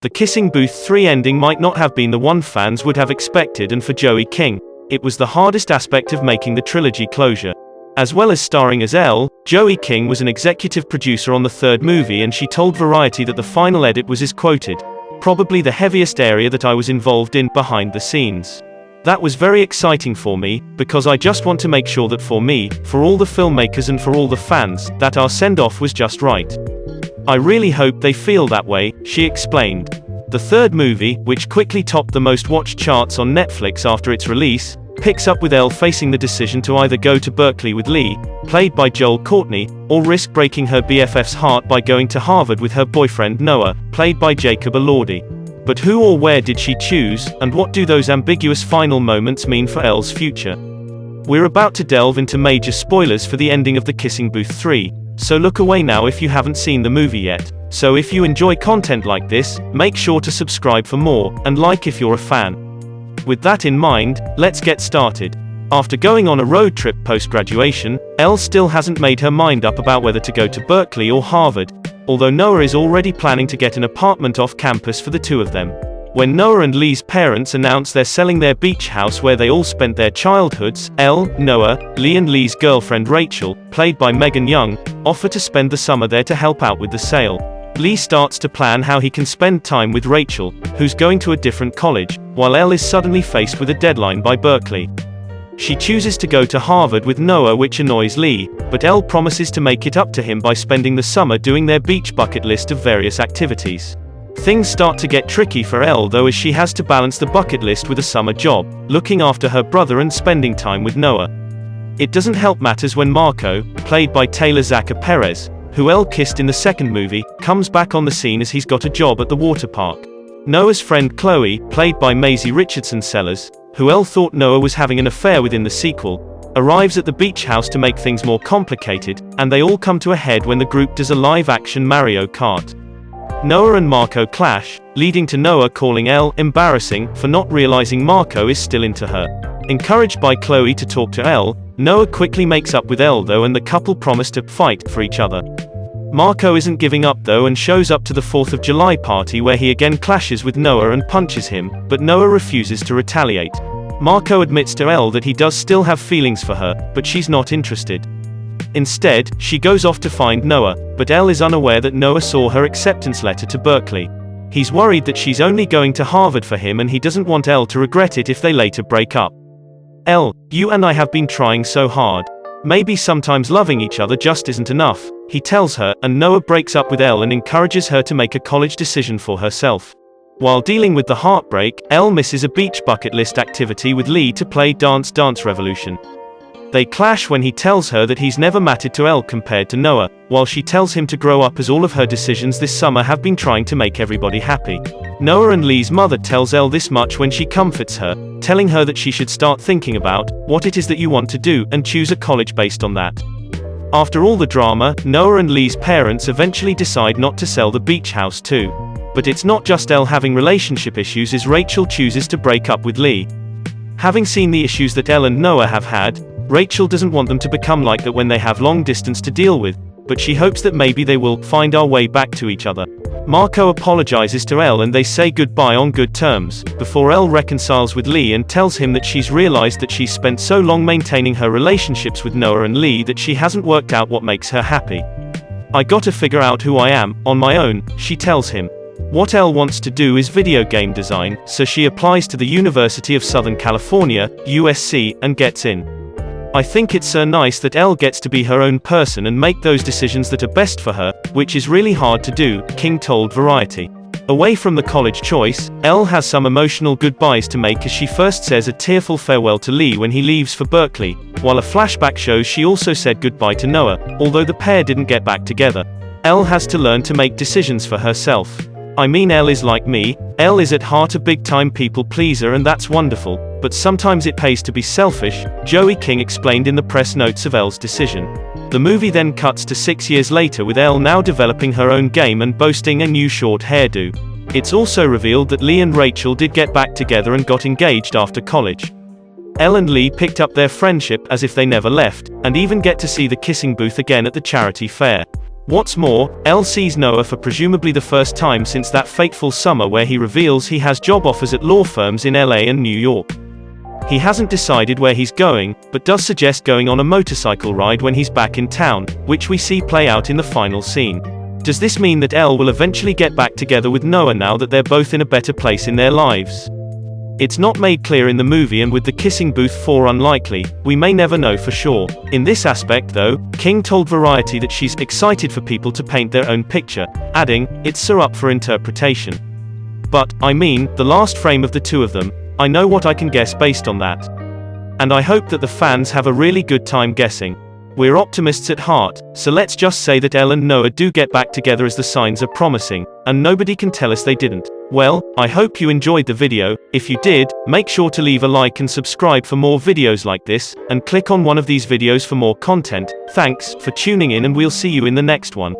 The Kissing Booth 3 ending might not have been the one fans would have expected, and for Joey King, it was the hardest aspect of making the trilogy closure. As well as starring as Elle, Joey King was an executive producer on the third movie, and she told Variety that the final edit was, as quoted, "probably the heaviest area that I was involved in behind the scenes. That was very exciting for me, because I just want to make sure that for me, for all the filmmakers and for all the fans, that our send-off was just right. I really hope they feel that way," she explained. The third movie, which quickly topped the most watched charts on Netflix after its release, picks up with Elle facing the decision to either go to Berkeley with Lee, played by Joel Courtney, or risk breaking her BFF's heart by going to Harvard with her boyfriend Noah, played by Jacob Elordi. But who or where did she choose, and what do those ambiguous final moments mean for Elle's future? We're about to delve into major spoilers for the ending of The Kissing Booth 3, so look away now if you haven't seen the movie yet. So if you enjoy content like this, make sure to subscribe for more, and like if you're a fan. With that in mind, let's get started. After going on a road trip post-graduation, Elle still hasn't made her mind up about whether to go to Berkeley or Harvard, although Noah is already planning to get an apartment off campus for the two of them. When Noah and Lee's parents announce they're selling their beach house where they all spent their childhoods, Elle, Noah, Lee and Lee's girlfriend Rachel, played by Megan Young, offer to spend the summer there to help out with the sale. Lee starts to plan how he can spend time with Rachel, who's going to a different college, while Elle is suddenly faced with a deadline by Berkeley. She chooses to go to Harvard with Noah, which annoys Lee, but Elle promises to make it up to him by spending the summer doing their beach bucket list of various activities. Things start to get tricky for Elle though, as she has to balance the bucket list with a summer job, looking after her brother and spending time with Noah. It doesn't help matters when Marco, played by Taylor Zacher Perez, who Elle kissed in the second movie, comes back on the scene as he's got a job at the water park. Noah's friend Chloe, played by Maisie Richardson Sellers, who Elle thought Noah was having an affair with in the sequel, arrives at the beach house to make things more complicated, and they all come to a head when the group does a live-action Mario Kart. Noah and Marco clash, leading to Noah calling Elle embarrassing for not realizing Marco is still into her. Encouraged by Chloe to talk to Elle, Noah quickly makes up with Elle though, and the couple promise to fight for each other. Marco isn't giving up though, and shows up to the 4th of July party where he again clashes with Noah and punches him, but Noah refuses to retaliate. Marco admits to Elle that he does still have feelings for her, but she's not interested. Instead, she goes off to find Noah, but Elle is unaware that Noah saw her acceptance letter to Berkeley. He's worried that she's only going to Harvard for him, and he doesn't want Elle to regret it if they later break up. "Elle, you and I have been trying so hard. Maybe sometimes loving each other just isn't enough," he tells her, and Noah breaks up with Elle and encourages her to make a college decision for herself. While dealing with the heartbreak, Elle misses a beach bucket list activity with Lee to play Dance Dance Revolution. They clash when he tells her that he's never mattered to Elle compared to Noah, while she tells him to grow up, as all of her decisions this summer have been trying to make everybody happy. Noah and Lee's mother tells Elle this much when she comforts her, telling her that she should start thinking about what it is that you want to do and choose a college based on that. After all the drama, Noah and Lee's parents eventually decide not to sell the beach house too. But it's not just Elle having relationship issues, as Rachel chooses to break up with Lee. Having seen the issues that Elle and Noah have had, Rachel doesn't want them to become like that when they have long distance to deal with, but she hopes that maybe they will find our way back to each other. Marco apologizes to Elle and they say goodbye on good terms, before Elle reconciles with Lee and tells him that she's realized that she's spent so long maintaining her relationships with Noah and Lee that she hasn't worked out what makes her happy. "I gotta figure out who I am, on my own," she tells him. What Elle wants to do is video game design, so she applies to the University of Southern California, USC, and gets in. "I think it's so nice that Elle gets to be her own person and make those decisions that are best for her, which is really hard to do," King told Variety. Away from the college choice, Elle has some emotional goodbyes to make, as she first says a tearful farewell to Lee when he leaves for Berkeley, while a flashback shows she also said goodbye to Noah, although the pair didn't get back together. Elle has to learn to make decisions for herself. "I mean, Elle is like me. Elle is at heart a big-time people pleaser, and that's wonderful, but sometimes it pays to be selfish," Joey King explained in the press notes of Elle's decision. The movie then cuts to 6 years later, with Elle now developing her own game and boasting a new short hairdo. It's also revealed that Lee and Rachel did get back together and got engaged after college. Elle and Lee picked up their friendship as if they never left, and even get to see the Kissing Booth again at the charity fair. What's more, Elle sees Noah for presumably the first time since that fateful summer where he reveals he has job offers at law firms in LA and New York. He hasn't decided where he's going, but does suggest going on a motorcycle ride when he's back in town, which we see play out in the final scene. Does this mean that Elle will eventually get back together with Noah now that they're both in a better place in their lives? It's not made clear in the movie, and with the kissing booth 4 unlikely, we may never know for sure. In this aspect though, King told Variety that she's excited for people to paint their own picture, adding, "It's so up for interpretation. But, I mean, the last frame of the two of them, I know what I can guess based on that. And I hope that the fans have a really good time guessing. We're optimists at heart, so let's just say that Elle and Noah do get back together as the signs are promising, and nobody can tell us they didn't." Well, I hope you enjoyed the video. If you did, make sure to leave a like and subscribe for more videos like this, and click on one of these videos for more content. Thanks for tuning in, and we'll see you in the next one.